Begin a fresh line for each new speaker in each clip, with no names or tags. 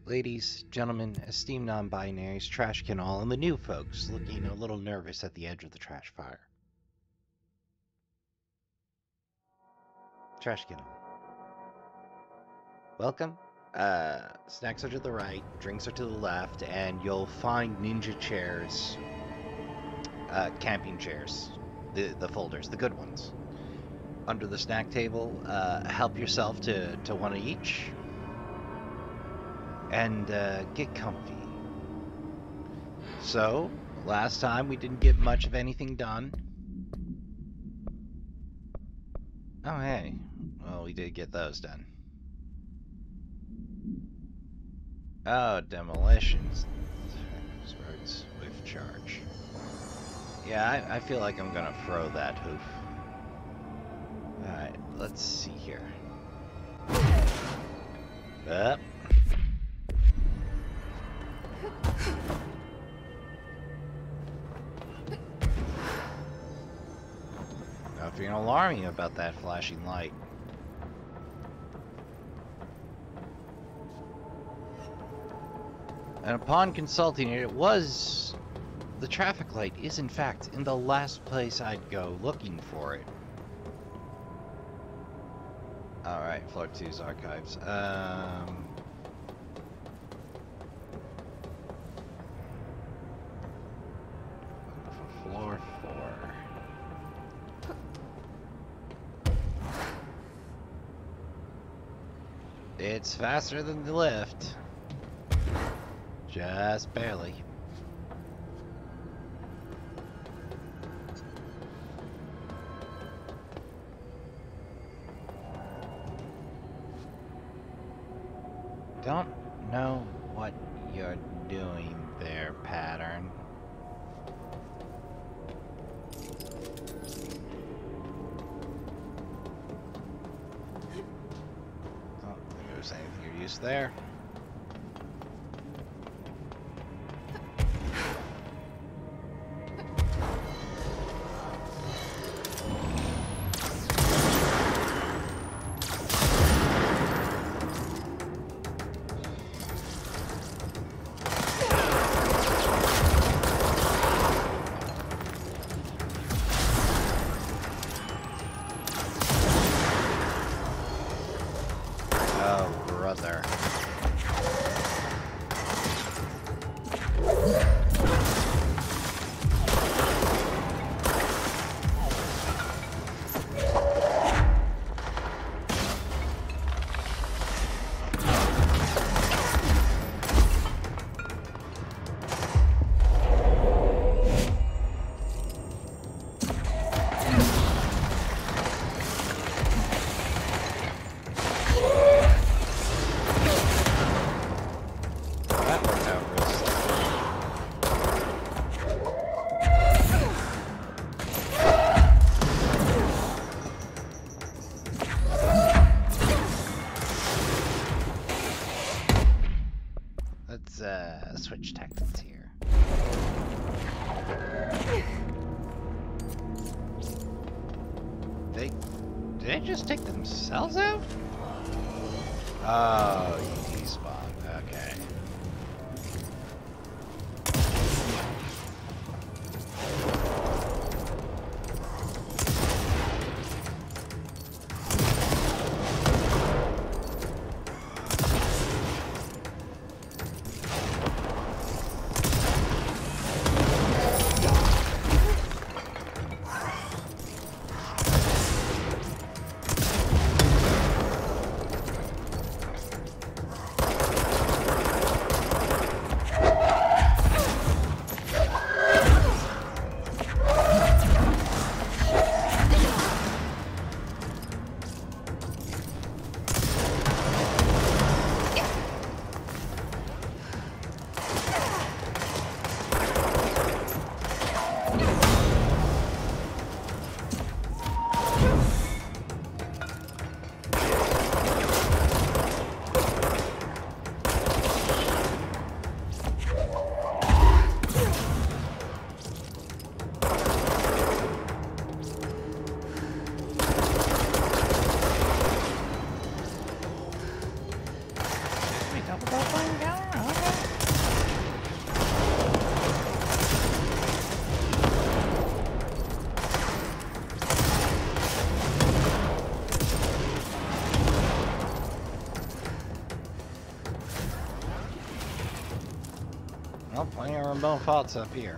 Ladies, gentlemen, esteemed non-binaries, trash can all, and the new folks looking a little nervous at the edge of the trash fire. Trash can all. Welcome. Snacks are to the right, drinks are to the left, and you'll find ninja chairs, camping chairs, the folders, the good ones. Under the snack table, help yourself to one of each. And get comfy. So, last time we didn't get much of anything done. Oh, hey. Well, we did get those done. Oh, demolitions. Roads with charge. Yeah, I feel like I'm gonna throw that hoof. Alright, let's see here. Up. Now, if you're gonna alarm me about that flashing light. And upon consulting it, the traffic light is in fact in the last place I'd go looking for it. Alright, floor 2's archives. Floor 4. It's faster than the lift. Just barely. Don't know what you're doing there, pattern. Don't think there's anything of use there. Switch tactics here. Did they just take themselves out? Oh, you despawn. Okay.
Double going down?
Well, plenty of remote faults up here.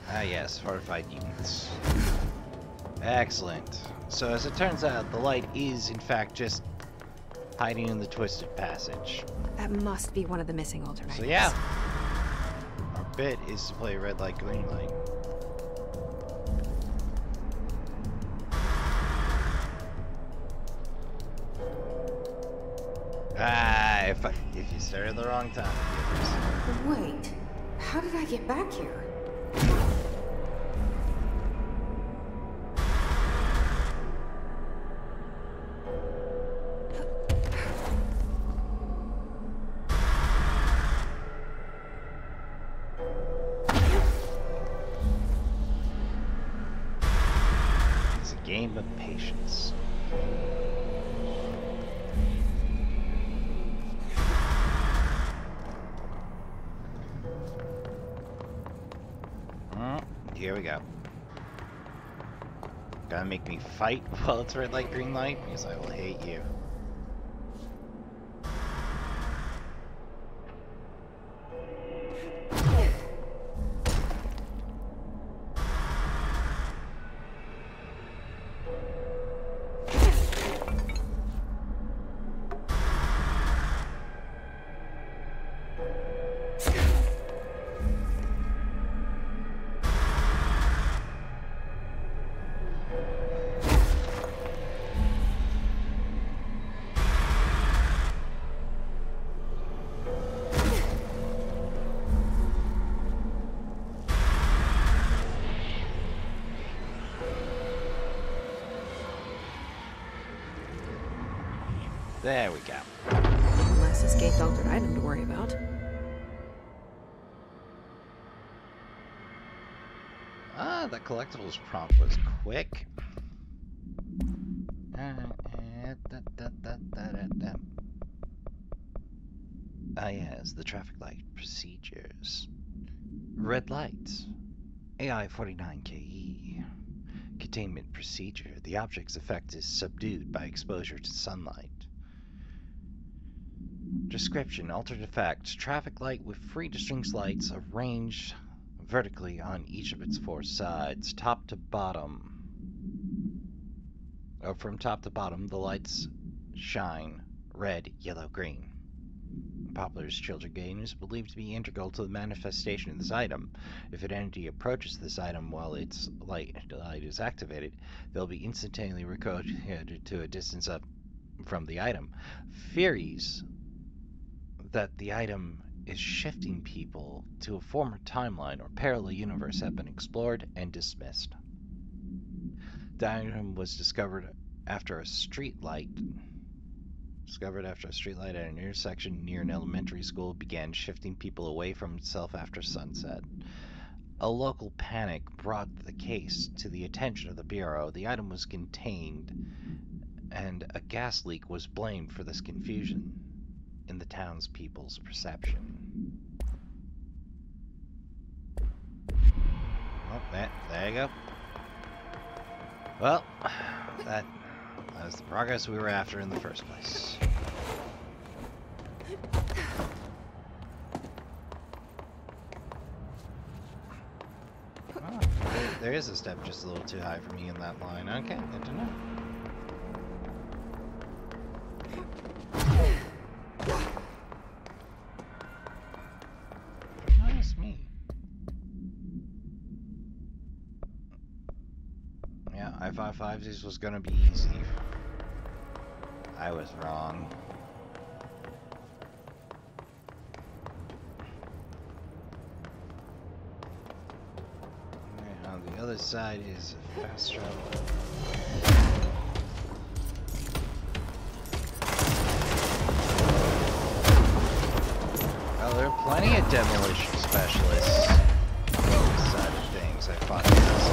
Ah yes, fortified units. Excellent. So as it turns out, the light is in fact just hiding in the twisted passage.
That must be one of the missing alternatives.
So yeah, our bit is to play red light, green light. Ah, if you start at the wrong time,
Wait, how did I get back here?
It's a game of patience. Here we go. Gonna make me fight while it's red light, green light? Because I will hate you. There we go.
One less escaped altered item to worry about.
Ah, the collectibles prompt was quick. Ah yes, the traffic light procedures. Red lights. AI 49KE. Containment procedure. The object's effect is subdued by exposure to sunlight. Description. Altered effect. Traffic light with 3 distinct lights arranged vertically on each of its 4 sides, top to bottom. From top to bottom, the lights shine red, yellow, green. Poplar's children game is believed to be integral to the manifestation of this item. If an entity approaches this item while its light is activated, they'll be instantaneously recoded to a distance up from the item. Theories that the item is shifting people to a former timeline or parallel universe have been explored and dismissed. The item was discovered after a street light at an intersection near an elementary school began shifting people away from itself after sunset. A local panic brought the case to the attention of the Bureau. The item was contained, and a gas leak was blamed for this confusion in the townspeople's perception. Oh, there you go. Well, that was the progress we were after in the first place. Oh, there is a step just a little too high for me in that line. Okay, good to know. Nice me. Yeah, I thought 5 was gonna be easy. I was wrong. Right, on the other side is fast travel. Well, there are plenty of demolition specialists on this side of things. I fought this.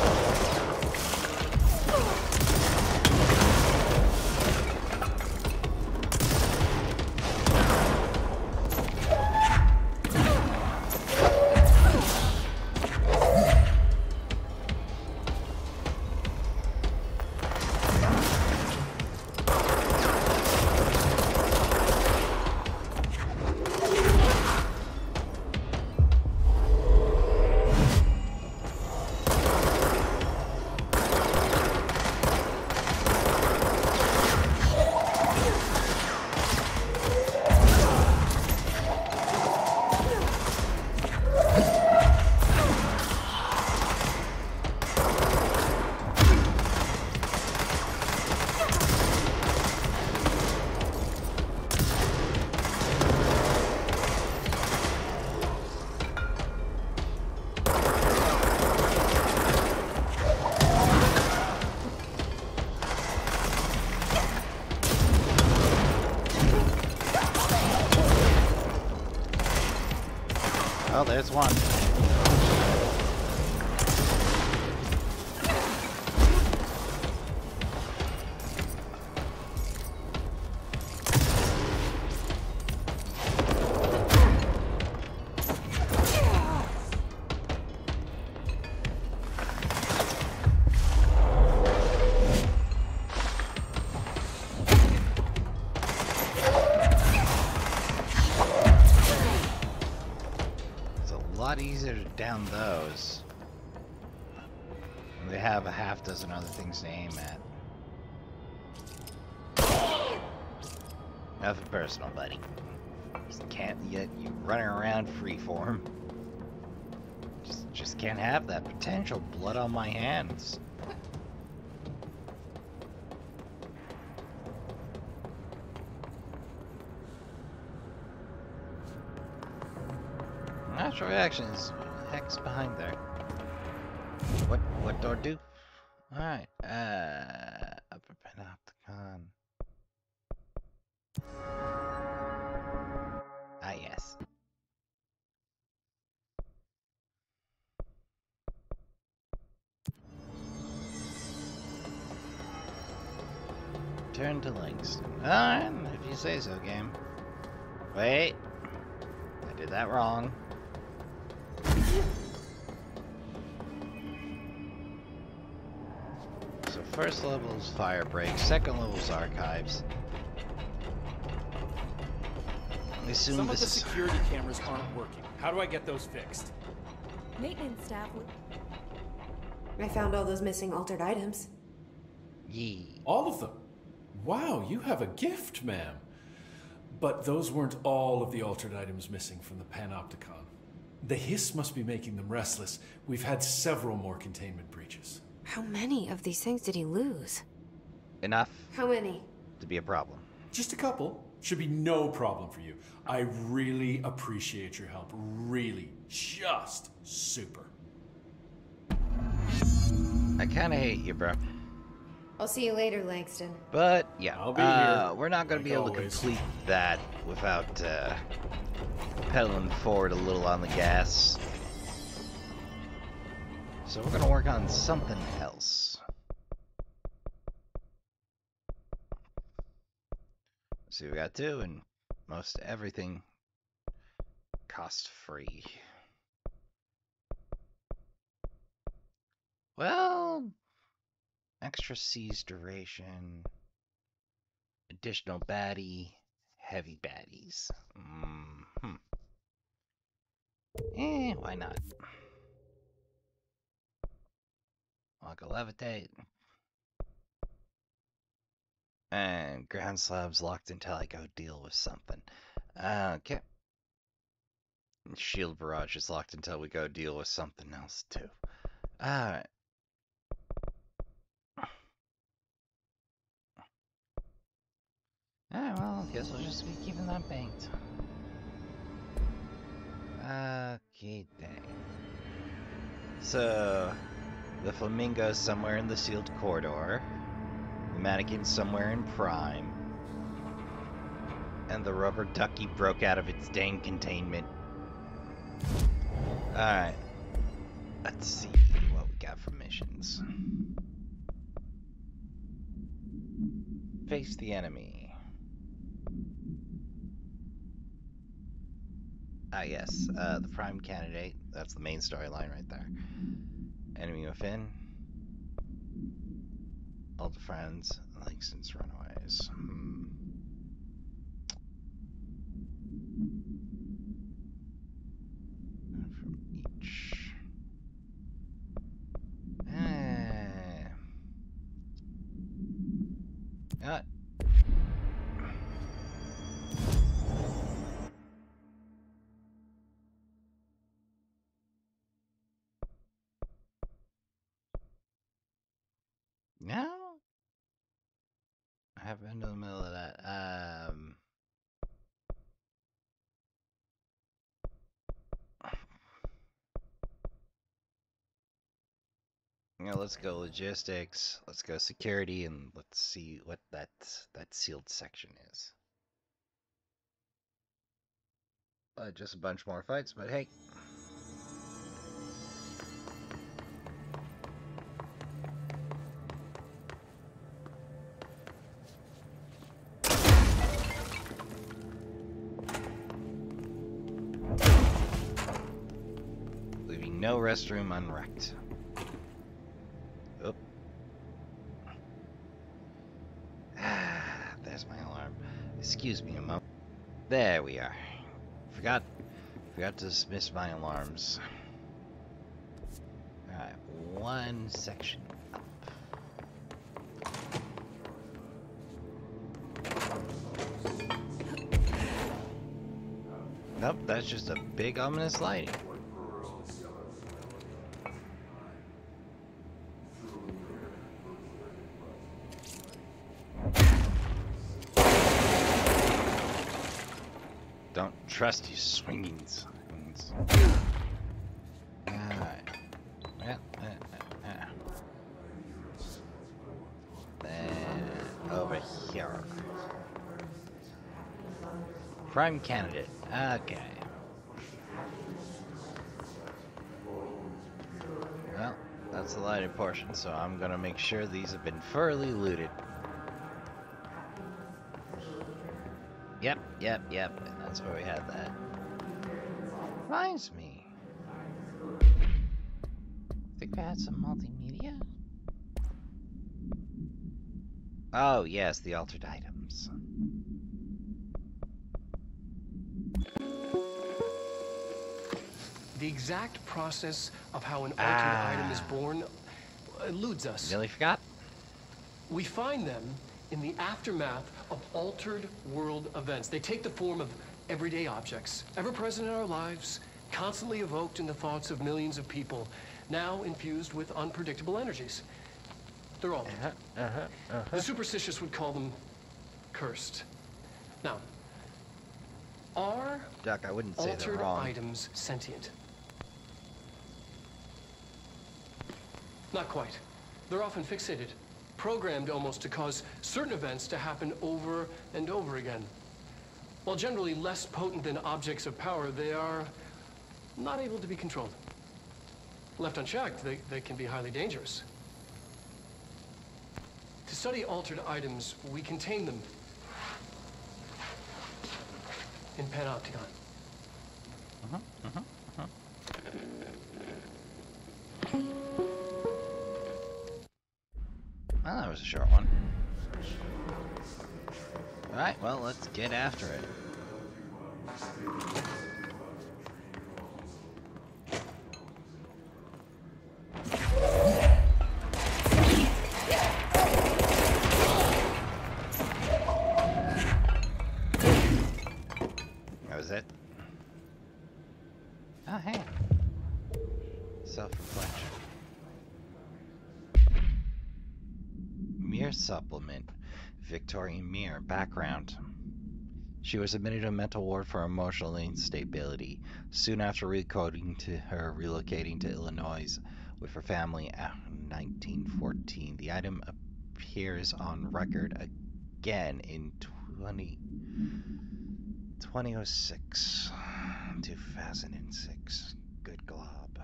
Oh, there's one. Easier to down those. They have a half dozen other things to aim at. Nothing personal, buddy. Just can't yet you running around freeform. Just can't have that potential blood on my hands. Natural reaction is hex behind there. What door do? Alright, upper panopticon. Ah yes. Turn to Langston. Alright, if you say so, game. Wait. I did that wrong. So first level is fire break, second level is archives. I assume
some of the security cameras aren't working. How do I get those fixed?
Maintenance staff would...
I found all those missing altered items.
Yee.
All of them? Wow, you have a gift, ma'am. But those weren't all of the altered items missing from the Panopticon. The hiss must be making them restless. We've had several more containment breaches.
How many of these things did he lose?
Enough
How many?
to be a problem.
Just a couple. Should be no problem for you. I really appreciate your help. Really. Just super.
I kinda hate you, bro.
I'll see you later, Langston.
But, yeah,
I'll be here,
we're not gonna
like
be able
always.
to complete that without, pedaling forward a little on the gas. So we're gonna work on something else. See, we got two, and most everything cost-free. Well, extra siege duration, additional baddie, heavy baddies. Why not? I'll go levitate. And ground slabs locked until I go deal with something. Okay. Shield barrage is locked until we go deal with something else too. Alright. Alright, well, I guess we'll just be keeping that banked. Okay, dang. So, the flamingo's somewhere in the sealed corridor. The mannequin's somewhere in Prime. And the rubber ducky broke out of its dang containment. Alright. Let's see what we got for missions. Face the enemy. Ah, yes. The Prime candidate. That's the main storyline right there. Enemy within. All the friends. Langston's runaways. From each. Ah. No? I have been in the middle of that. Yeah, let's go logistics, let's go security, and let's see what that sealed section is. Just a bunch more fights, but hey. No restroom unwrecked. Oop. There's my alarm. Excuse me a moment. There we are. Forgot to dismiss my alarms. Alright, one section up. Nope, that's just a big ominous lighting. Don't trust you swingings. Alright. Then over here. Prime candidate. Okay. Well, that's the lighted portion, so I'm gonna make sure these have been thoroughly looted. Yep, and that's where we had that. Reminds me. I think we had some multimedia? Oh, yes, the altered items.
The exact process of how an altered item is born eludes us.
Nearly forgot?
We find them in the aftermath of altered world events. They take the form of everyday objects, ever present in our lives, constantly evoked in the thoughts of millions of people, now infused with unpredictable energies. They're altered. The superstitious would call them cursed. Now, are
Doc, I wouldn't say they're
altered
wrong.
items sentient? Not quite. They're often fixated, programmed almost to cause certain events to happen over and over again. While generally less potent than objects of power, they are not able to be controlled. Left unchecked, they can be highly dangerous. To study altered items, we contain them in Panopticon.
Well, that was a short one. Alright, well, let's get after it. That was it? Oh, hey. Self-reflection. Mirror supplement. Victorian mirror. Background. She was admitted to a mental ward for emotional instability. Soon after relocating to Illinois with her family in 1914. The item appears on record again in 2006. Good glob.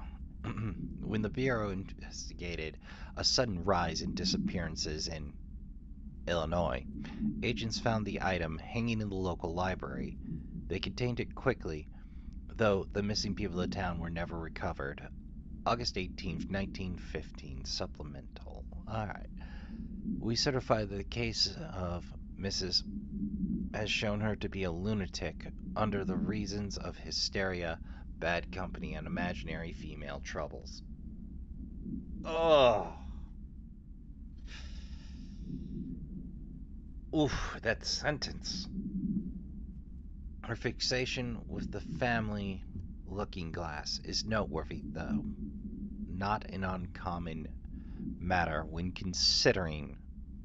When the Bureau investigated a sudden rise in disappearances in Illinois, agents found the item hanging in the local library. They contained it quickly, though the missing people of the town were never recovered. August 18th, 1915, supplemental. Alright. We certify that the case of Mrs. has shown her to be a lunatic under the reasons of hysteria, bad company, and imaginary female troubles. Oh. Oof, that sentence. Her fixation with the family looking glass is noteworthy, though not an uncommon matter when considering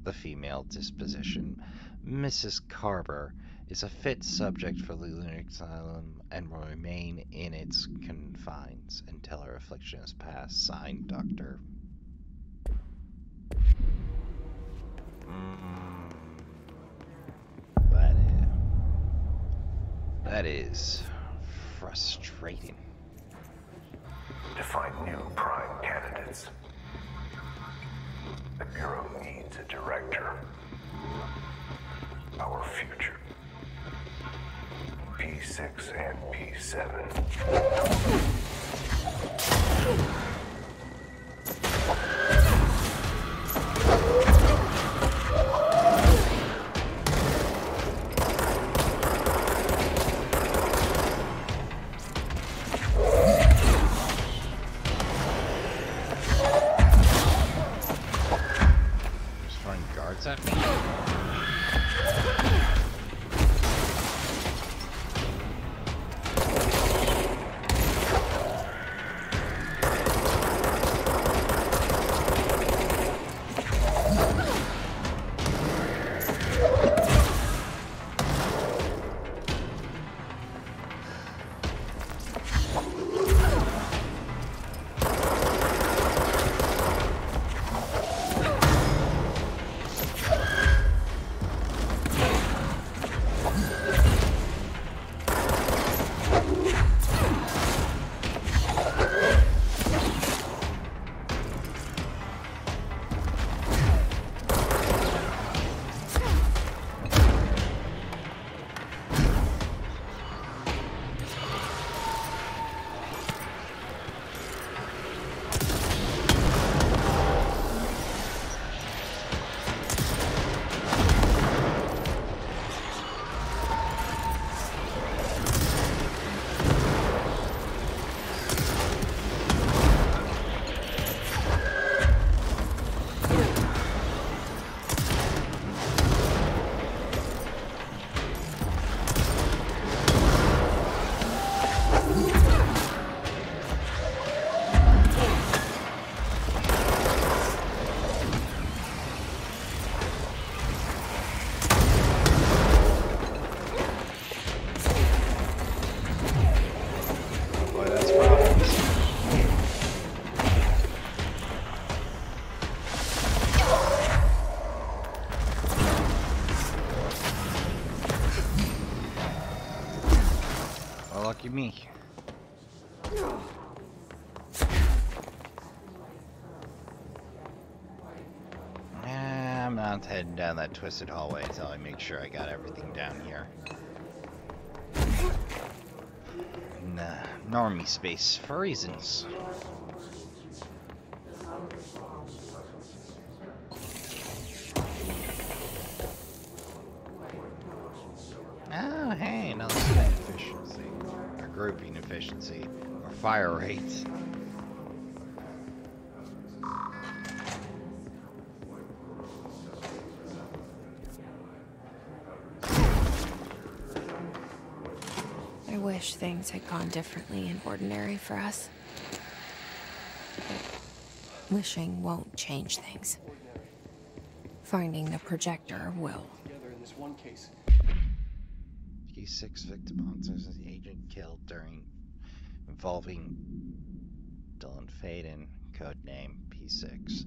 the female disposition. Mrs. Carver is a fit subject for the lunatic asylum and will remain in its confines until her affliction is past. Signed, Dr. That is frustrating.
To find new prime candidates, the Bureau needs a director. Our future. P6 and P7.
Lucky me. I'm not heading down that twisted hallway until I make sure I got everything down here. In the normie space for reasons. Oh, hey, another spin efficiency, or grouping efficiency, or fire rate.
I wish things had gone differently in Ordinary for us. But wishing won't change things. Finding the projector will.
Together in this one case.
P6 victim monsters as the agent killed involving Dylan Faden, codename P6.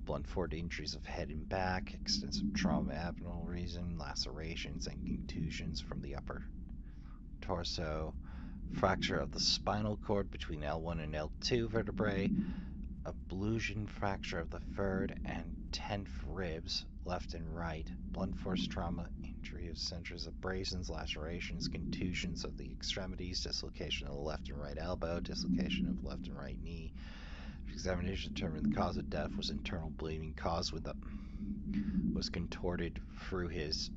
Blunt forward injuries of head and back, extensive trauma, abnormal reason, lacerations and contusions from the upper torso, fracture of the spinal cord between L1 and L2 vertebrae, ablution fracture of the third and 10th ribs, left and right, blunt force trauma, injury of centers, abrasions, lacerations, contusions of the extremities, dislocation of the left and right elbow, dislocation of left and right knee. Examination determined the cause of death was internal bleeding caused with was contorted through his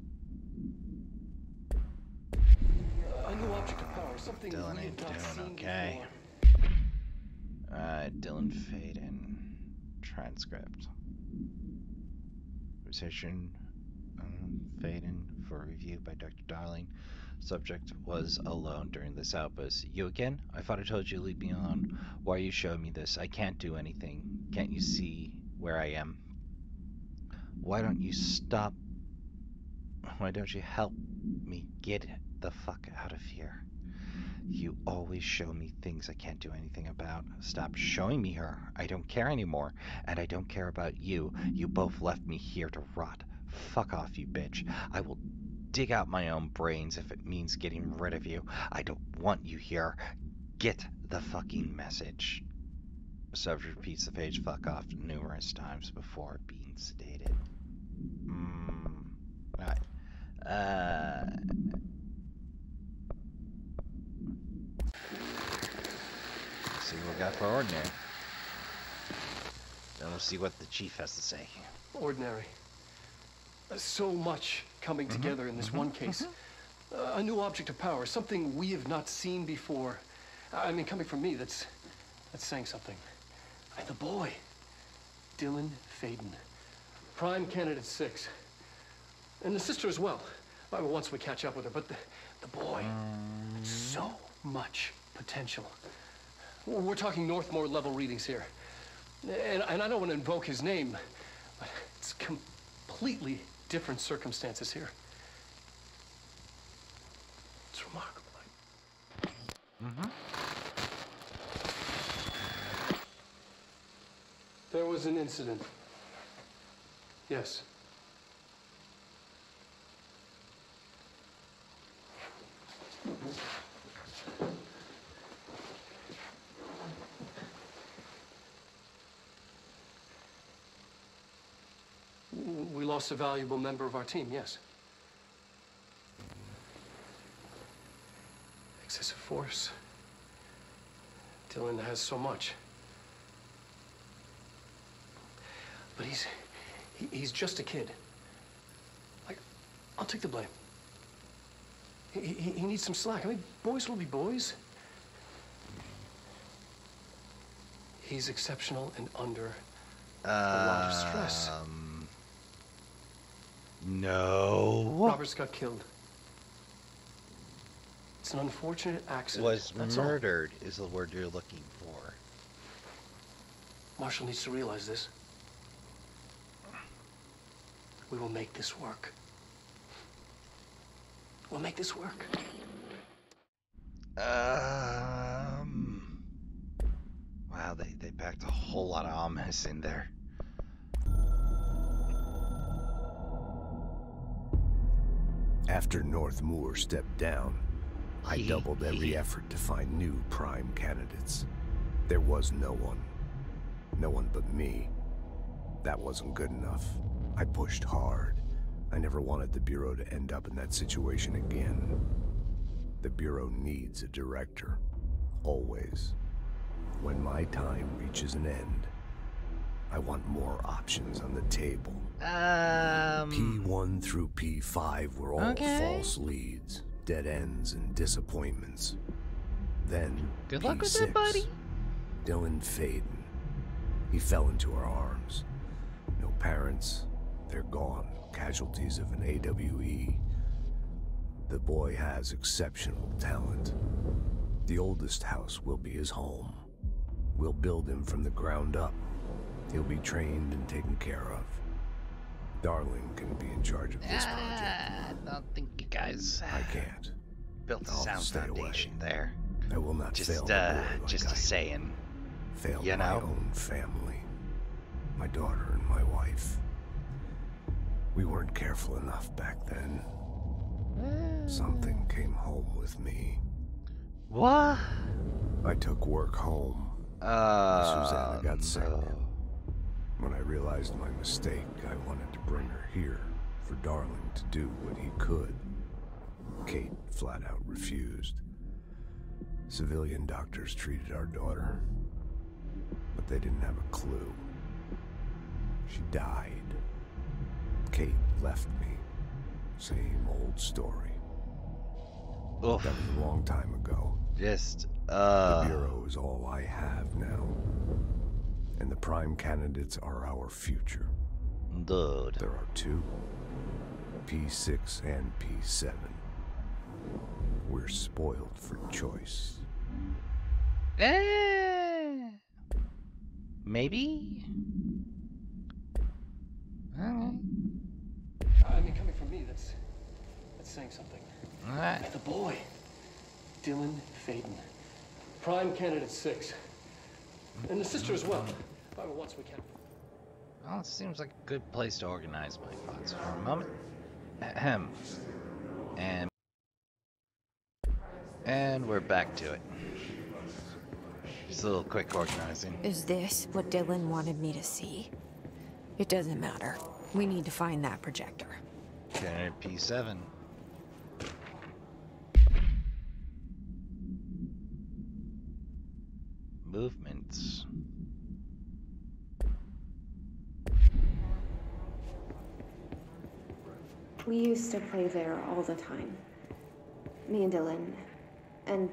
A new object of power, something
Dylan
we
ain't
have not
doing
seen
okay.
before.
Dylan Faden transcript. Position Faden for review by Dr. Darling. Subject was alone during this outburst. You again? I thought I told you to leave me alone. Why are you showing me this? I can't do anything. Can't you see where I am? Why don't you stop? Why don't you help me get the fuck out of here? You always show me things I can't do anything about. Stop showing me her. I don't care anymore. And I don't care about you. You both left me here to rot. Fuck off, you bitch. I will dig out my own brains if it means getting rid of you. I don't want you here. Get the fucking message. Subject repeats the page fuck off numerous times before being sedated. Right. See what we got for ordinary. Then we'll see what the chief has to say.
Ordinary. So much coming together in this one case. A new object of power, something we have not seen before. I mean, coming from me, that's saying something. And the boy, Dylan Faden, prime candidate 6. And the sister as well. Once we catch up with her, but the boy, so much potential. We're talking Northmore level readings here. And I don't want to invoke his name, but it's completely different circumstances here. It's remarkable. There was an incident. Yes. We lost a valuable member of our team, yes. Excessive force. Dylan has so much. But he's just a kid. I'll take the blame. He needs some slack. I mean, boys will be boys. He's exceptional and under a lot of stress.
No.
Roberts got killed. It's an unfortunate accident.
Was
That's
murdered is the word you're looking for.
all. Marshall needs to realize this. We will make this work. We'll make this work.
Wow, they packed a whole lot of ominous in there.
After Northmore stepped down, I doubled every effort to find new prime candidates. There was no one. No one but me. That wasn't good enough. I pushed hard. I never wanted the Bureau to end up in that situation again. The Bureau needs a director. Always. When my time reaches an end, I want more options on the table. P1 through P5 were all false leads, dead ends, and disappointments. Then,
good
P6,
luck with that, buddy.
Dylan Faden. He fell into our arms. No parents, they're gone. Casualties of an AWE. The boy has exceptional talent. The oldest house will be his home. We'll build him from the ground up. He'll be trained and taken care of. Darling can be in charge of this project.
I don't think you guys
I can't.
built a
I'll
sound
stay
foundation
away.
there.
I will not fail
Just,
the boy like
just
I
a saying.
failed
you
my
know?
own family. My daughter and my wife. We weren't careful enough back then. Something came home with me.
What?
I took work home. Susanna got sick.
no.
When I realized my mistake, I wanted to bring her here for Darling to do what he could. Kate flat out refused. Civilian doctors treated our daughter, but they didn't have a clue. She died. Kate left me. Same old story.
Oof.
That was a long time ago.
Just,
The Bureau is all I have now. And the prime candidates are our future.
dude.
There are two. P6 and P7. We're spoiled for choice.
Maybe? Alright.
I mean, coming from me, that's saying something.
Alright.
And the boy, Dylan Faden, prime candidate 6, and the sister as well. Once we can.
Well, it seems like a good place to organize my thoughts for a moment. Ahem. And we're back to it. Just a little quick organizing.
Is this what Dylan wanted me to see? It doesn't matter. We need to find that projector.
Candidate P7. movements.
We used to play there all the time. Me and Dylan, and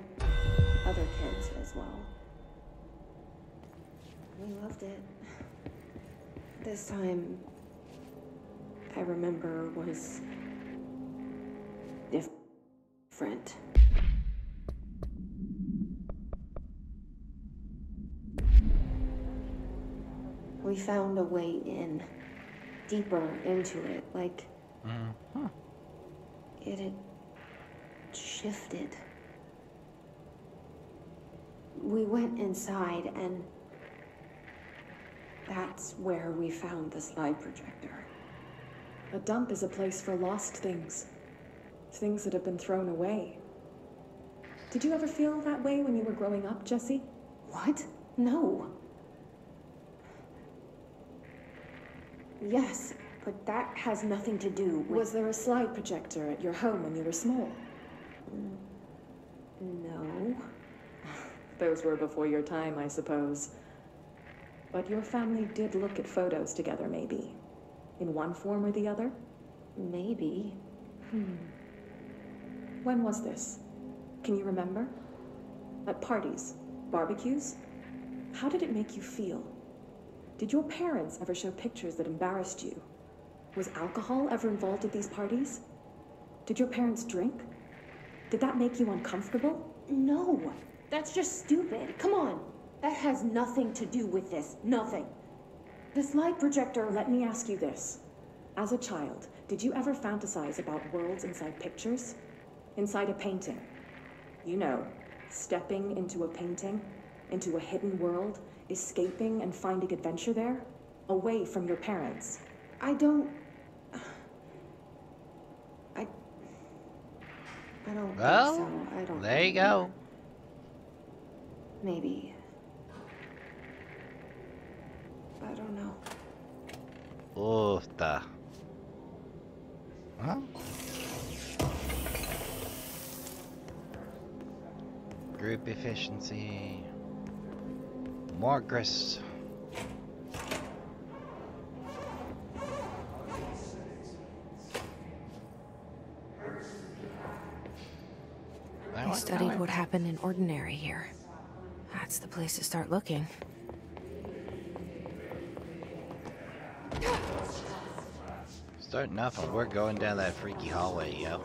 other kids as well. We loved it. This time, I remember, was different. We found a way in, deeper into it, like it had shifted. We went inside, and that's where we found the slide projector.
A dump is a place for lost things. Things that have been thrown away. Did you ever feel that way when you were growing up, Jessie?
What? No. Yes, but that has nothing to do with...
Was there a slide projector at your home when you were small?
No.
Those were before your time, I suppose. But your family did look at photos together, maybe. In one form or the other?
Maybe.
When was this? Can you remember? At parties? Barbecues? How did it make you feel? Did your parents ever show pictures that embarrassed you? Was alcohol ever involved at these parties? Did your parents drink? Did that make you uncomfortable?
No, that's just stupid. Come on. That has nothing to do with this. Nothing.
The slide projector, let me ask you this. As a child, did you ever fantasize about worlds inside pictures? Inside a painting? You know, stepping into a painting, into a hidden world, escaping and finding adventure there, away from your parents.
I don't
Well,
think so. I don't
there you go.
Maybe. I don't know.
Ufta. Well. Group efficiency. More grist.
I studied what happened in Ordinary here. That's the place to start looking.
Starting off, and we're going down that freaky hallway, yo.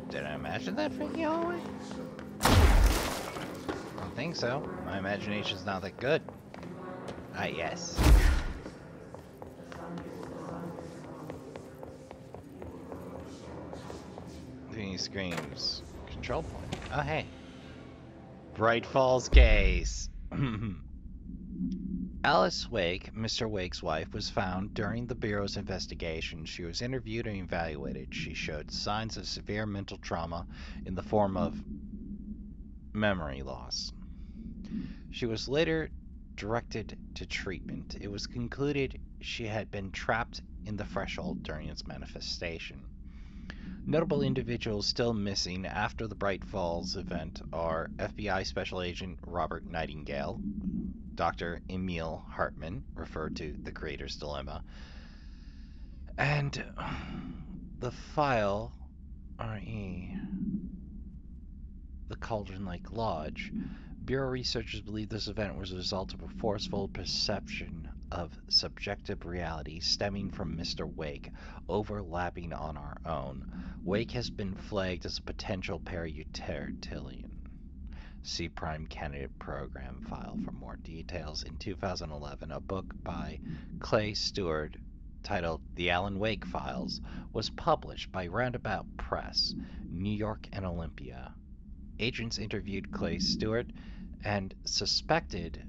Did I imagine that freaky hallway? I don't think so. My imagination's not that good. Ah, yes. He screams. Control point. Oh, hey. Bright Falls case. Alice Wake, Mr. Wake's wife, was found during the Bureau's investigation. She was interviewed and evaluated. She showed signs of severe mental trauma in the form of memory loss. She was later directed to treatment. It was concluded she had been trapped in the threshold during its manifestation. Notable individuals still missing after the Bright Falls event are FBI Special Agent Robert Nightingale, Dr. Emil Hartman, referred to the Creator's Dilemma, and the file, RE, the Cauldron Lake Lodge. Bureau researchers believe this event was a result of a forceful perception of subjective reality stemming from Mr. Wake, overlapping on our own. Wake has been flagged as a potential para-utilitarian. See Prime Candidate Program file for more details. In 2011, a book by Clay Stewart titled The Alan Wake Files was published by Roundabout Press, New York and Olympia. Agents interviewed Clay Stewart and suspected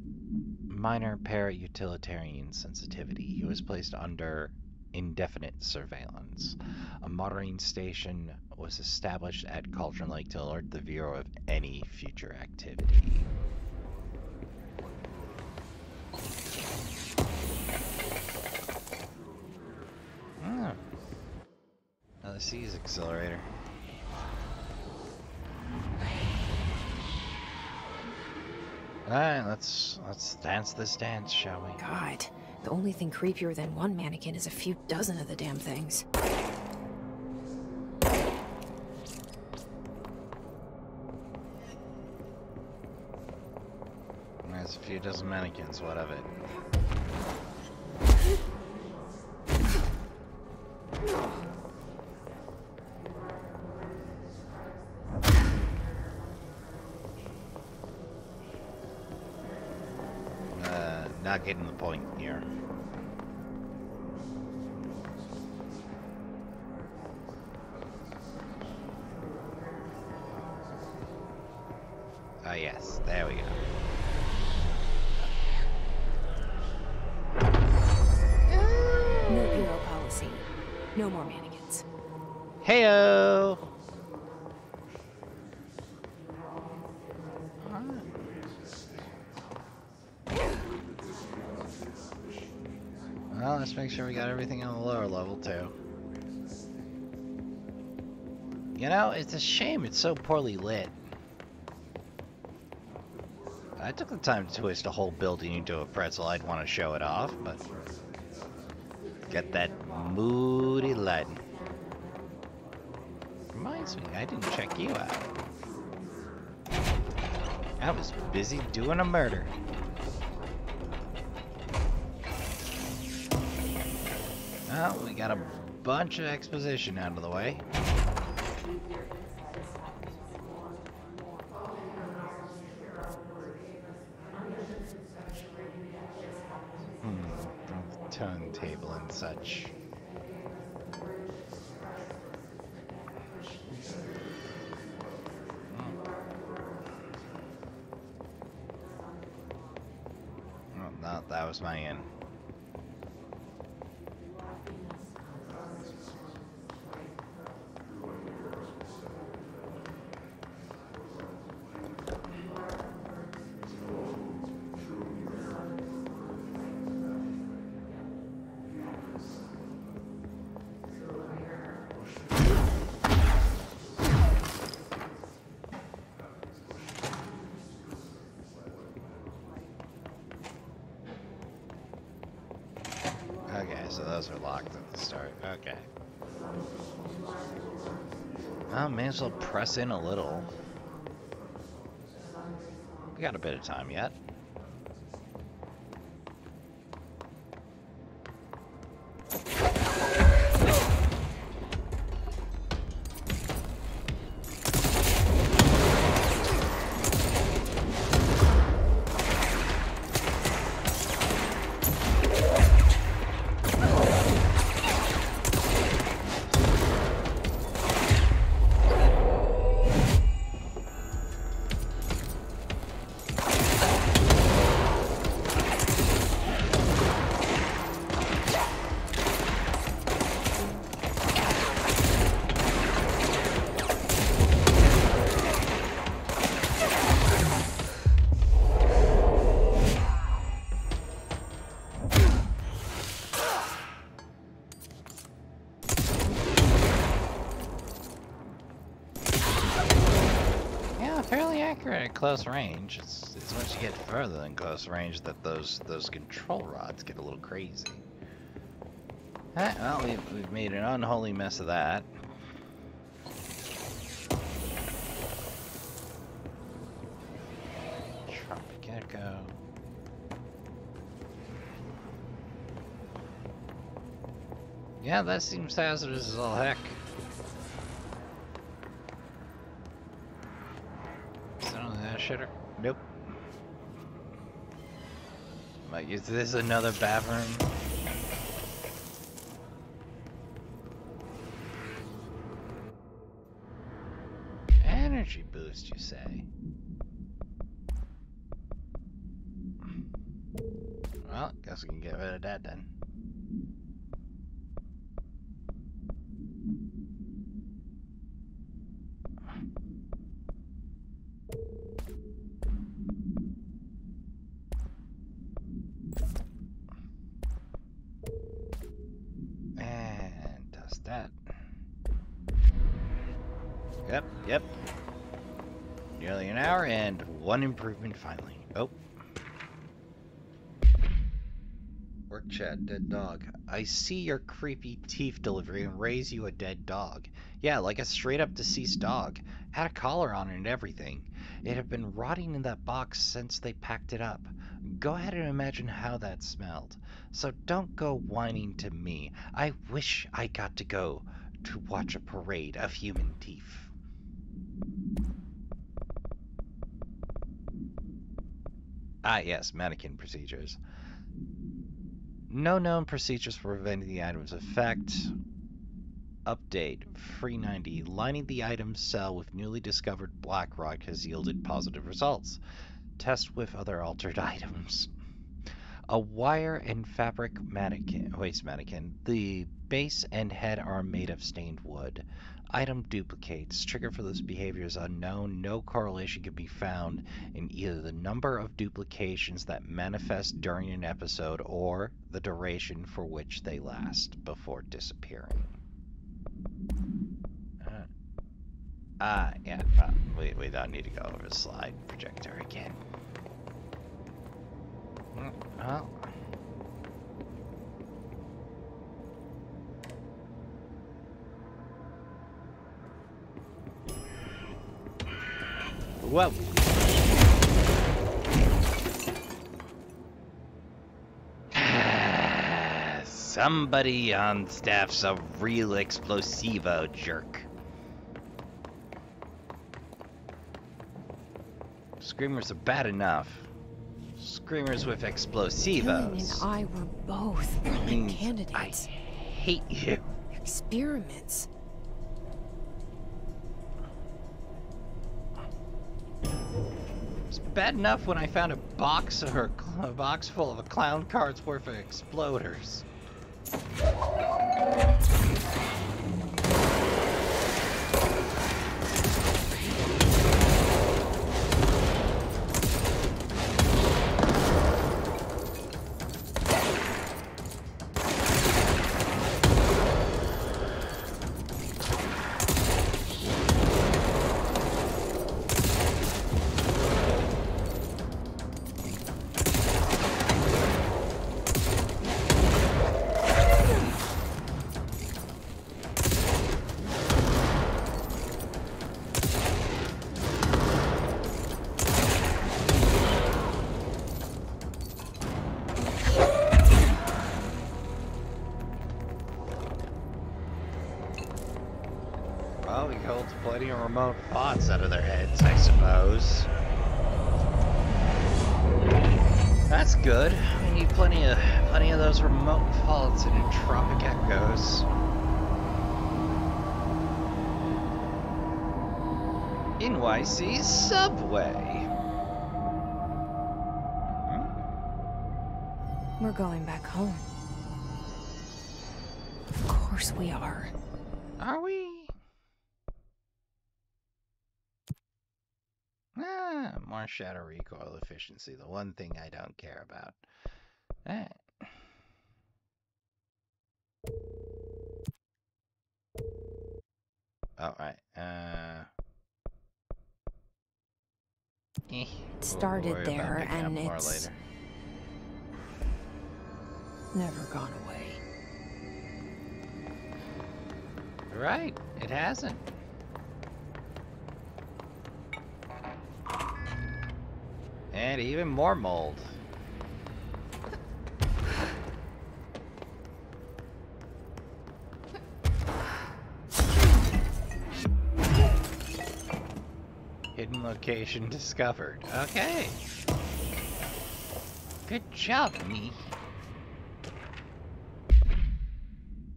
minor para-utilitarian sensitivity. He was placed under indefinite surveillance. A monitoring station was established at Cauldron Lake to alert the Bureau of any future activity. Oh. Now the C's accelerator. Alright, let's dance this dance, shall we?
God, the only thing creepier than one mannequin is a few dozen of the damn things.
There's a few dozen mannequins, what of it? Not getting the point here. Oh yes, there we go.
No hero policy. No more mannequins.
Heyo! Well, let's make sure we got everything on the lower level, too. You know, it's a shame it's so poorly lit. I took the time to twist a whole building into a pretzel. I'd want to show it off, but... Get that moody lighting. Reminds me, I didn't check you out. I was busy doing a murder. Well, we got a bunch of exposition out of the way. Turntable and such. Oh, no, that was my in. Okay, so those are locked at the start. Okay. Well, may as well press in a little. We got a bit of time yet. Fairly accurate at close range. It's once you get further than close range that those control rods get a little crazy. Well, we've made an unholy mess of that. Gecko. Yeah, that seems hazardous as all heck. Shitter. Nope. Like, is this another bathroom? Energy boost, you say? Well, guess we can get rid of that then. That. Yep. Nearly an hour and one improvement finally. Oh. Work chat, dead dog. I see your creepy thief delivery and raise you a dead dog. Yeah, like a straight up deceased dog. Had a collar on it and everything. It had been rotting in that box since they packed it up. Go ahead and imagine how that smelled. So don't go whining to me. I wish I got to go to watch a parade of human teeth. Ah, yes, mannequin procedures. No known procedures for preventing the item's effect. Update. Free 90. Lining the item's cell with newly discovered black rock has yielded positive results. Test with other altered items. A wire and fabric waste mannequin. The base and head are made of stained wood. Item duplicates. Trigger for this behavior is unknown. No correlation can be found in either the number of duplications that manifest during an episode or the duration for which they last before disappearing. Yeah. We don't need to go over the slide projector again. Well. Whoa. Somebody on staff's a real explosivo jerk. Screamers are bad enough. Screamers with explosivos.
Dylan and I were both prime candidates.
I hate you.
Experiments.
It's bad enough when I found a box full of a clown card's worth of exploders. Well, we hold plenty of remote thoughts out of their heads, I suppose. That's good. We need plenty of those remote faults and entropic echoes. NYC subway.
We're going back home. Of course we are.
Are we? More shadow recoil efficiency, the one thing I don't care about. Alright,
It started there, and it's never gone away.
Right, it hasn't. And even more mold. Hidden location discovered. Okay. Good job, me.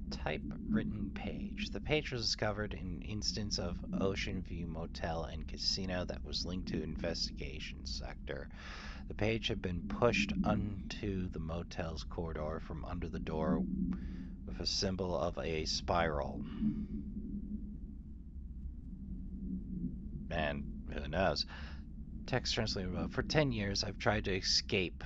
Typewritten page. The page was discovered in an instance of Ocean View Motel and Casino that was linked to investigation sector. The page had been pushed onto the motel's corridor from under the door with a symbol of a spiral. And who knows? Text translated above. For 10 years, I've tried to escape,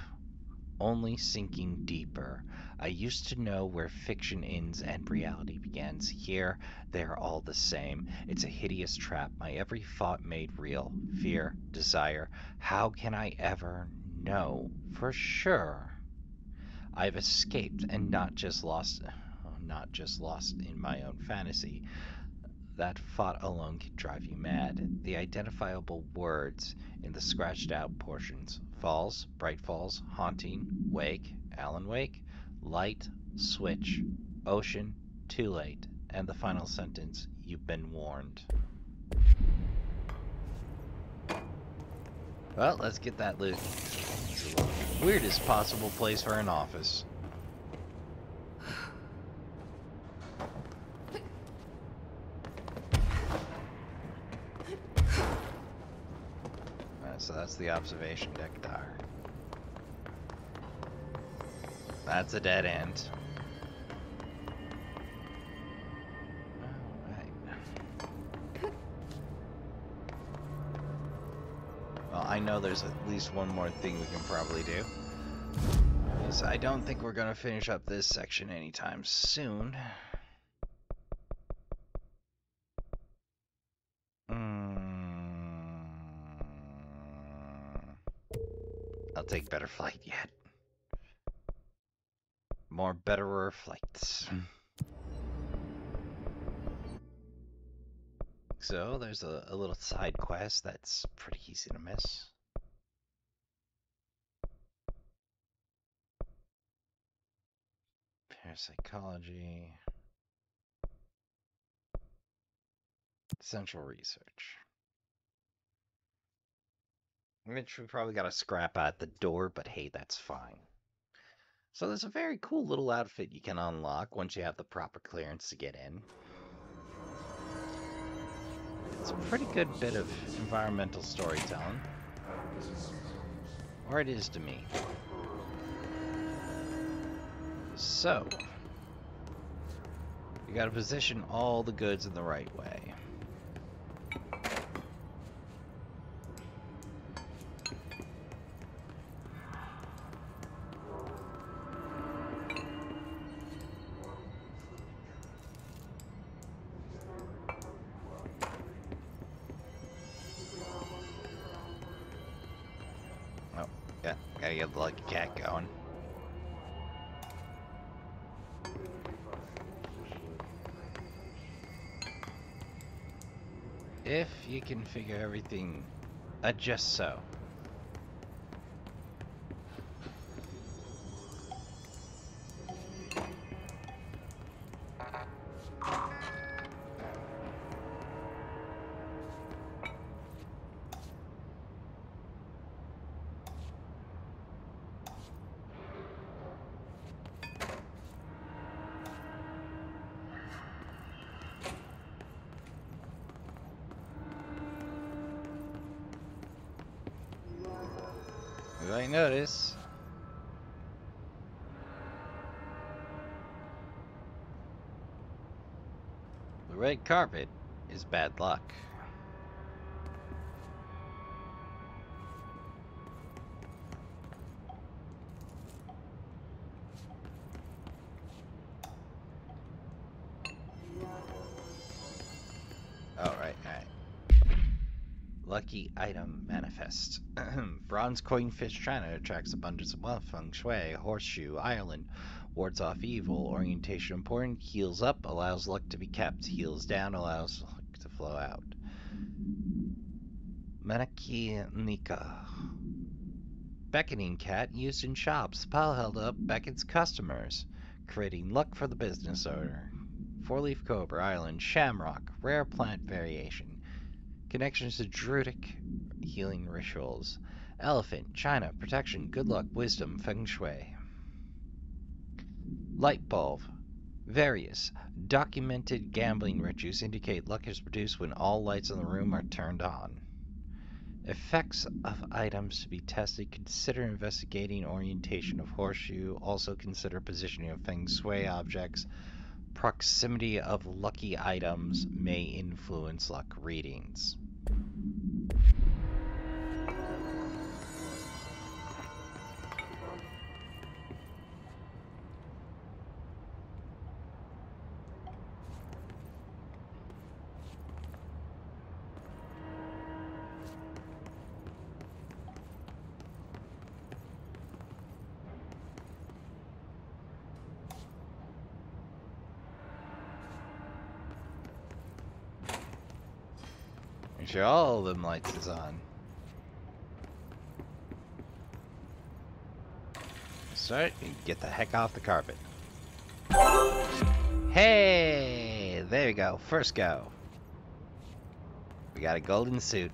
only sinking deeper. I used to know where fiction ends and reality begins. Here, they're all the same. It's a hideous trap. My every thought made real. Fear, desire. How can I ever know for sure I've escaped and not just lost in my own fantasy. That thought alone can drive you mad. The identifiable words in the scratched out portions: falls, bright falls, haunting, wake, Alan Wake, light, switch, ocean, too late, and the final sentence: you've been warned. Well, let's get that loot. It's the weirdest possible place for an office. So that's the observation deck tower. That's a dead end. Alright. Well, I know there's at least one more thing we can probably do. So I don't think we're gonna finish up this section anytime soon. I'll take better flight yet. More betterer flights. So there's a little side quest that's pretty easy to miss. Parapsychology. Central research. Which we probably got to scrap at the door, but hey, that's fine. So there's a very cool little outfit you can unlock once you have the proper clearance to get in. It's a pretty good bit of environmental storytelling. Or it is to me. So, you gotta position all the goods in the right way. Gotta get the lucky cat going. If you can figure everything just so. I notice. The red carpet is bad luck. Alright. Lucky item manifest. Bronze coinfish china attracts abundance of wealth. Feng shui. Horseshoe. Ireland. Wards off evil. Orientation important. Heals up. Allows luck to be kept. Heals down. Allows luck to flow out. Manaki Nika. Beckoning cat used in shops. Spell held up beckons customers, creating luck for the business owner. Four-leaf cobra. Island. Shamrock. Rare plant variation. Connections to Druidic healing rituals. Elephant, China, protection, good luck, wisdom, feng shui. Light bulb. Various documented gambling rituals indicate luck is produced when all lights in the room are turned on. Effects of items to be tested. Consider investigating orientation of horseshoe. Also consider positioning of feng shui objects. Proximity of lucky items may influence luck readings. sure all of them lights is on. Start and get the heck off the carpet. Hey, there you go. First go. We got a golden suit.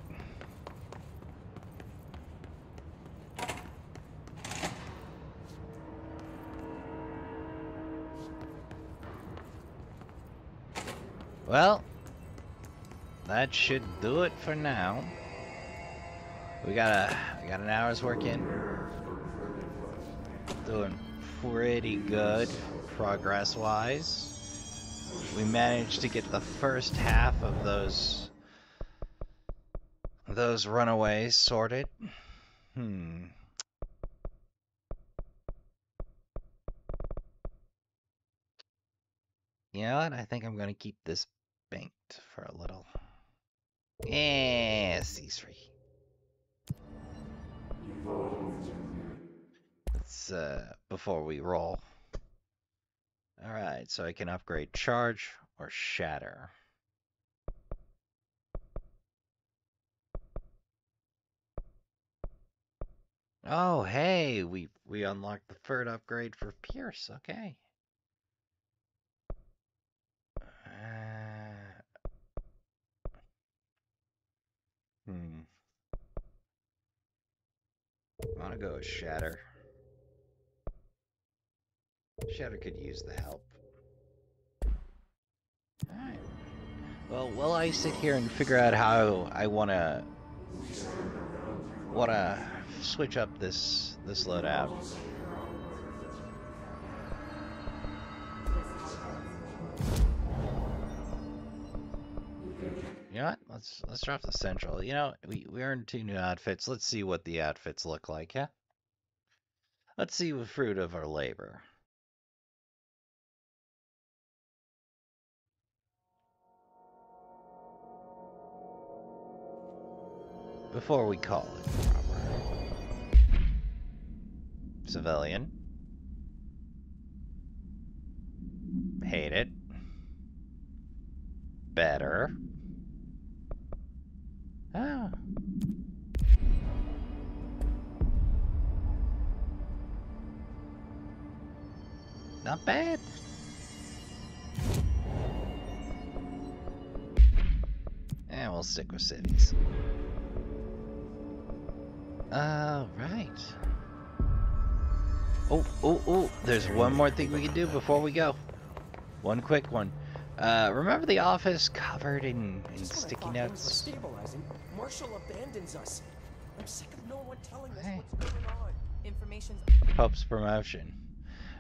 Well, that should do it for now. We got an hour's work in. Doing pretty good progress-wise. We managed to get the first half of those runaways sorted. You know what? I think I'm gonna keep this banked for a little. C3. Let's before we roll. Alright, so I can upgrade charge or shatter. Oh, hey, we unlocked the third upgrade for Pierce. Okay. I want to go with Shatter. Shatter could use the help. Alright. Well, while I sit here and figure out how I wanna switch up this loadout. You know what? Let's drop the central. You know, we earned 2 new outfits. Let's see what the outfits look like, yeah? Let's see the fruit of our labor. Before we call it proper. Civilian. Hate it. Better. Ah. Not bad. And we'll stick with cities. Right. Oh, there's one more thing we can do before we go. One quick one. Remember the office covered in sticky notes?
Marshall abandons us. I'm sick of no one telling us what's going on. Information's
Pope's promotion.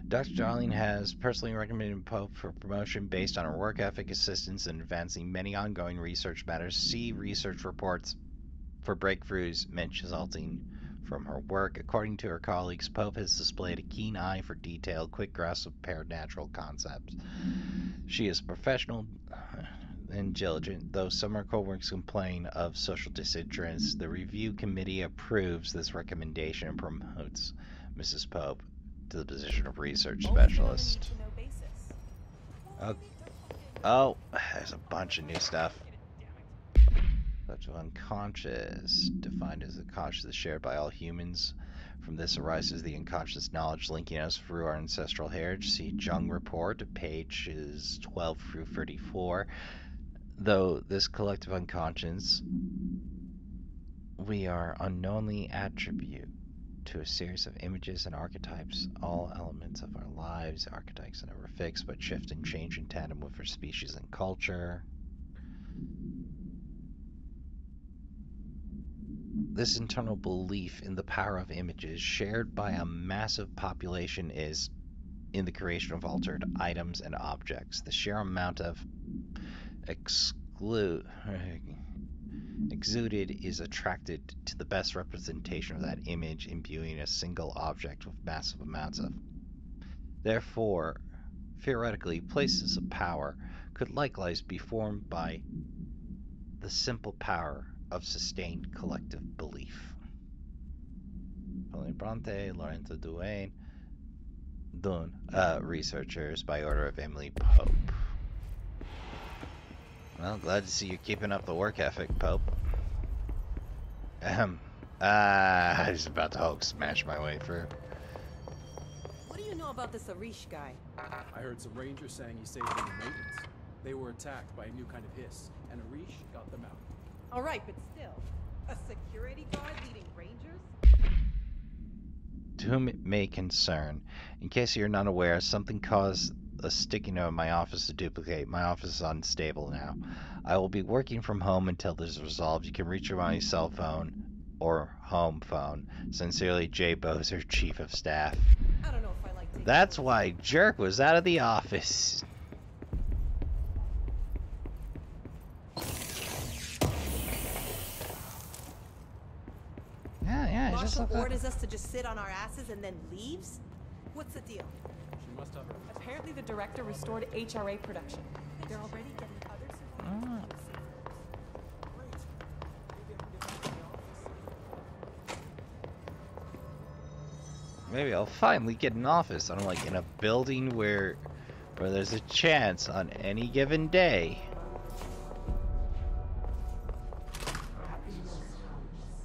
Dr. Darling has personally recommended Pope for promotion based on her work ethic, assistance in advancing many ongoing research matters. See research reports for breakthroughs resulting from her work. According to her colleagues, Pope has displayed a keen eye for detail, quick grasp of paradoxical concepts. She is professional and diligent, though some of her co-workers complain of social disinterest. The review committee approves this recommendation and promotes Mrs. Pope to the position of research specialist. Oh, there's a bunch of new stuff. Collective unconscious, defined as the consciousness shared by all humans. From this arises the unconscious knowledge linking us through our ancestral heritage. See Jung Report, pages 12 through 34. Though this collective unconscious, we are unknowingly attribute to a series of images and archetypes, all elements of our lives. Archetypes are never fixed, but shift and change in tandem with our species and culture. This internal belief in the power of images shared by a massive population is in the creation of altered items and objects. The sheer amount of exuded is attracted to the best representation of that image, imbuing a single object with massive amounts of. Therefore, theoretically, places of power could likewise be formed by the simple power of sustained collective belief. Pauline Bronte, Lorenzo Duane, researchers by order of Emily Pope. Well, glad to see you're keeping up the work ethic, Pope. I was about to Hulk smash my way through.
What do you know about this Arish guy?
I heard some rangers saying he saved them in maintenance. They were attacked by a new kind of hiss, and Arish got them out.
All right, but still, a security guard leading rangers?
To whom it may concern, in case you're not aware, something caused a sticky note in my office to duplicate. My office is unstable now. I will be working from home until this is resolved. You can reach me on my cell phone or home phone. Sincerely, Jay Bozer, Chief of Staff.
I don't know if I like taking
That's why Jerk was out of the office. Yeah, it's just
Marshall orders us to just sit on our asses and then leaves? What's the deal?
She must have her.
Apparently the director restored HRA production. They're already getting other survivors.
Maybe I'll finally get an office. I'm like in a building where there's a chance on any given day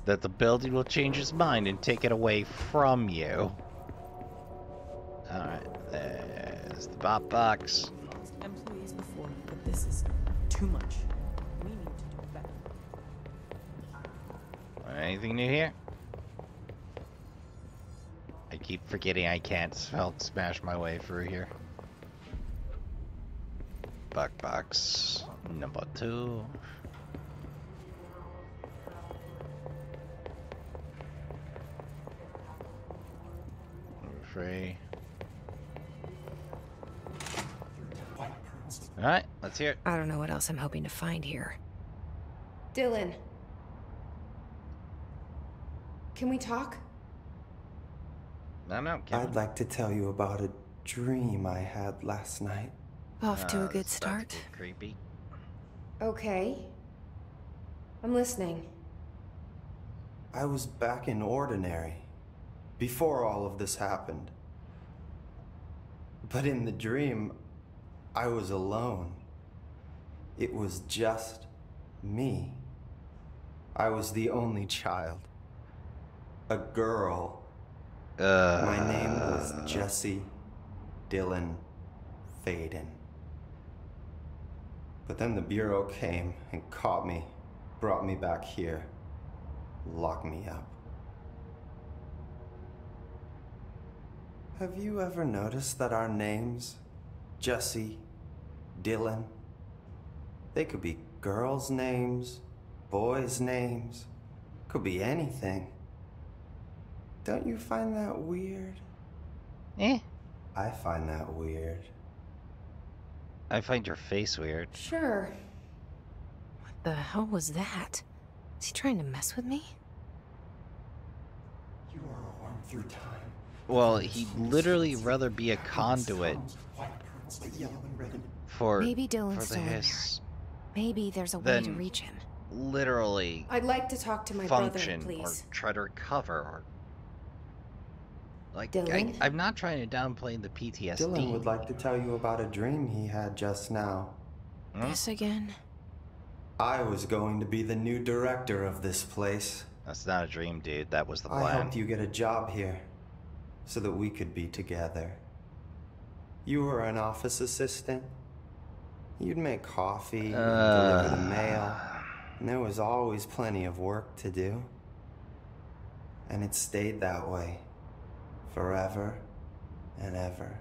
that the building will change its mind and take it away from you. Alright, there's the bot box.
Employees before, but this is too much. We need to do better.
Anything new here? I keep forgetting I can't smash my way through here. Bug box number 2. Number 3. Alright, let's hear it.
I don't know what else I'm hoping to find here.
Dylan. Can we talk?
No,
I'd like to tell you about a dream I had last night.
Off to a good start.
Creepy.
Okay. I'm listening.
I was back in Ordinary, before all of this happened. But in the dream, I was alone. It was just me. I was the only child. A girl. My name was Jessie Dylan Faden. But then the Bureau came and caught me, brought me back here, locked me up. Have you ever noticed that our names, Jessie, Dylan, they could be girls' names, boys' names, could be anything. Don't you find that weird? I find that weird.
I find your face weird.
Sure.
What the hell was that? Is he trying to mess with me?
You are a worm through time.
Well, he'd literally rather be a conduit for
Maybe Dylan's
the
still in there.
hiss.
Maybe there's a way to reach him.
Literally
I'd like to talk to my
function
brother, please.
or try to recover or like
Dylan?
I'm not trying to downplay the PTSD.
Dylan would like to tell you about a dream he had just now.
This again?
I was going to be the new director of this place.
That's not a dream, dude. That was the
I
plan.
helped you get a job here, so that we could be together. You were an office assistant. You'd make coffee, deliver the mail, and there was always plenty of work to do. And it stayed that way, forever and ever.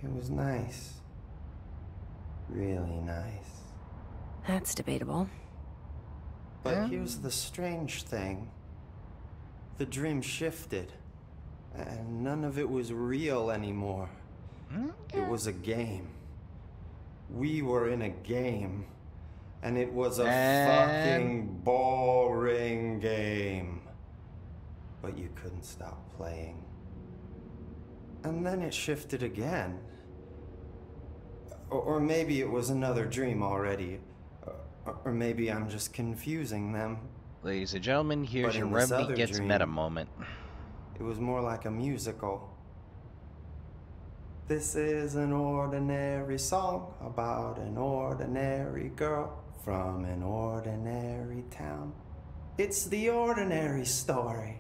It was nice. Really nice.
That's debatable.
But here's the strange thing. The dream shifted, and none of it was real anymore. It was a game. We were in a game, and it was a fucking boring game. But you couldn't stop playing. And then it shifted again. Or maybe it was another dream already. Or maybe I'm just confusing them.
Ladies and gentlemen, here's your Remedy Gets Meta moment.
It was more like a musical. This is an ordinary song about an ordinary girl from an ordinary town. It's the ordinary story.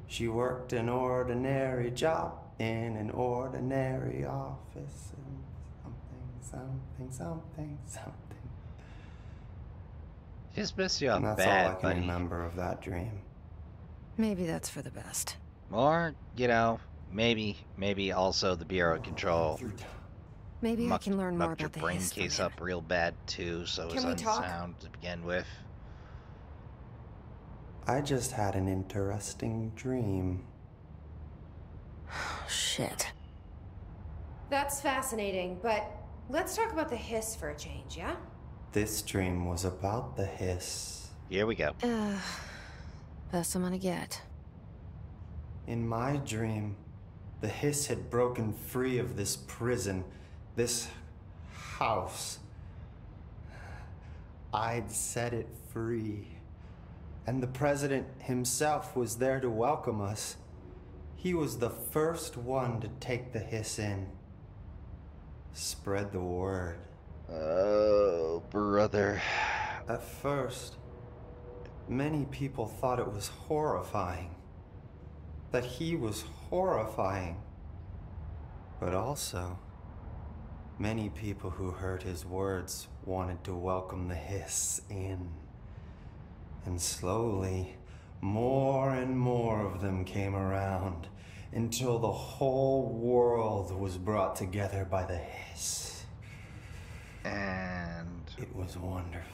She worked an ordinary job in an ordinary office and something.
Just miss you off
And that's
bad,
all I can
buddy.
remember of that dream.
Maybe that's for the best.
Or, you know, maybe also the Bureau of Control
Maybe I can learn more
mucked your
about the
brain
history.
case up real bad too, so it was
Can we talk?
unsound to begin with.
I just had an interesting dream.
Shit.
That's fascinating, but let's talk about the hiss for a change, yeah?
This dream was about the hiss.
Here we go.
Best I'm gonna get.
In my dream, the hiss had broken free of this prison, this house. I'd set it free. And the president himself was there to welcome us. He was the first one to take the hiss in. Spread the word.
Oh, brother.
At first, many people thought it was horrifying. That he was horrifying. But also, many people who heard his words wanted to welcome the hiss in. And slowly, more and more of them came around until the whole world was brought together by the hiss.
And
it was wonderful.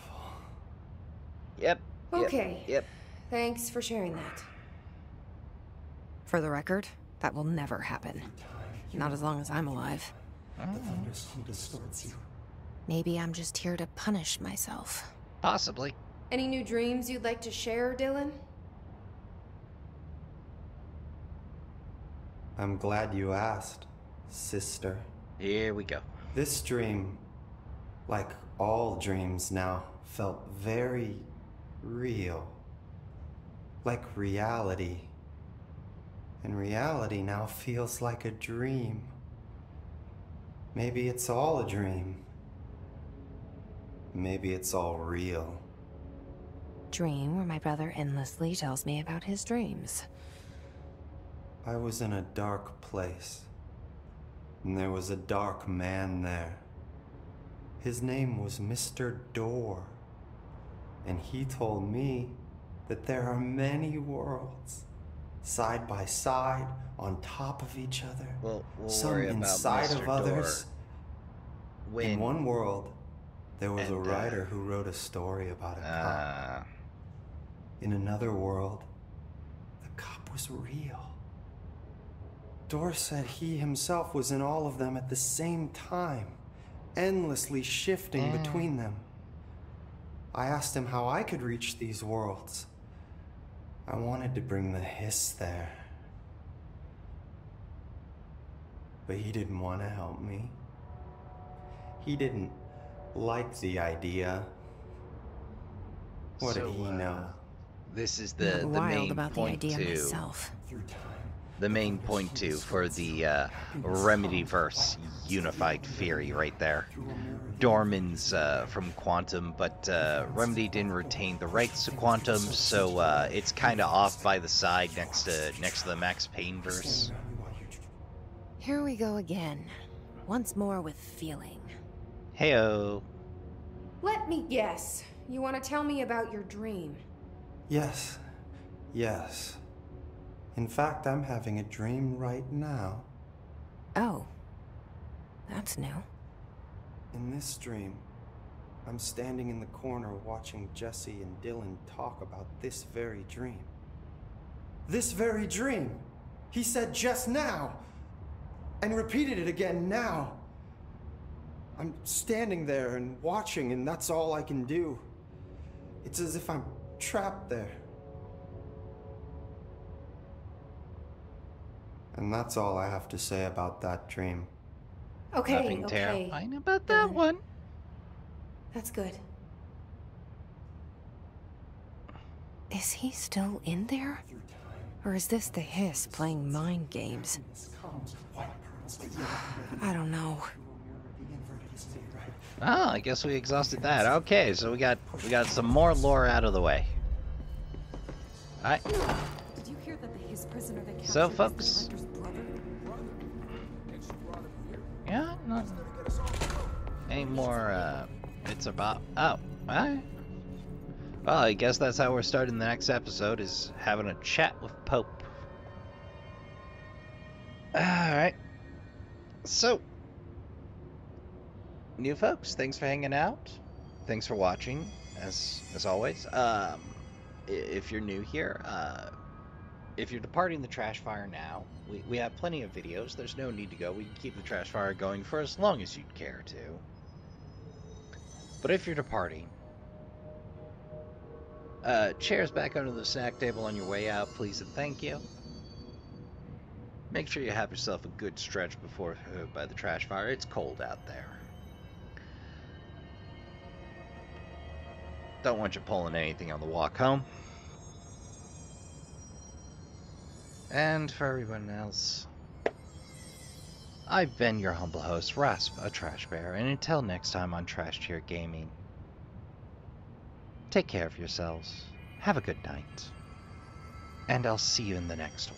Yep.
Okay.
Yep.
Thanks for sharing that.
For the record, that will never happen. Not as long as I'm alive. Maybe I'm just here to punish myself.
Possibly.
Any new dreams you'd like to share, Dylan?
I'm glad you asked, sister.
Here we go.
This dream, like all dreams now, felt very real. Like reality. And reality now feels like a dream. Maybe it's all a dream. Maybe it's all real.
Dream where my brother endlessly tells me about his dreams.
I was in a dark place, and there was a dark man there. His name was Mr. Door, and he told me that there are many worlds, side by side, on top of each other,
We'll
some
worry about
inside
Mr.
of others.
When
In one world, there was a
and,
writer who wrote a story about a cop.
uh,
In another world, the cop was real. Dor said he himself was in all of them at the same time, endlessly shifting between them. I asked him how I could reach these worlds. I wanted to bring the hiss there. But he didn't want to help me. He didn't like the idea. What did he know?
This is
I'm
the
wild
main
about the
point
idea
two.
myself.
The main point two for the Remedyverse unified theory right there. Dorman's from Quantum, but Remedy didn't retain the rights to Quantum, so it's kind of off by the side next to the Max Payne verse.
Here we go again. Once more with feeling.
Heyo.
Let me guess. You want to tell me about your dream?
Yes. Yes. In fact, I'm having a dream right now.
Oh. That's new.
In this dream, I'm standing in the corner watching Jessie and Dylan talk about this very dream. This very dream! He said just now! And repeated it again now! I'm standing there and watching, and that's all I can do. It's as if I'm trapped there. And that's all I have to say about that dream.
Okay,
Nothing
okay.
terrifying about that one.
That's good.
Is he still in there? Or is this the Hiss playing mind games? I don't know.
Oh, I guess we exhausted that. Okay, so we got some more lore out of the way. Alright.
Did you hear that the Hiss prisoner they captured
So,
is
folks.
the director's brother?
Yeah, no. Any more bits about... Oh, alright. Well, I guess that's how we're starting the next episode, is having a chat with Pope. Alright. So, new folks, thanks for hanging out. Thanks for watching, as always. If you're new here, if you're departing the trash fire now, we have plenty of videos. There's no need to go. We can keep the trash fire going for as long as you'd care to. But if you're departing, chairs back under the snack table on your way out, please and thank you. Make sure you have yourself a good stretch before by the trash fire. It's cold out there. Don't want you pulling anything on the walk home. And for everyone else, I've been your humble host, Rasp, a Trash Bear, and until next time on Trash Tier Gaming, take care of yourselves, have a good night, and I'll see you in the next one.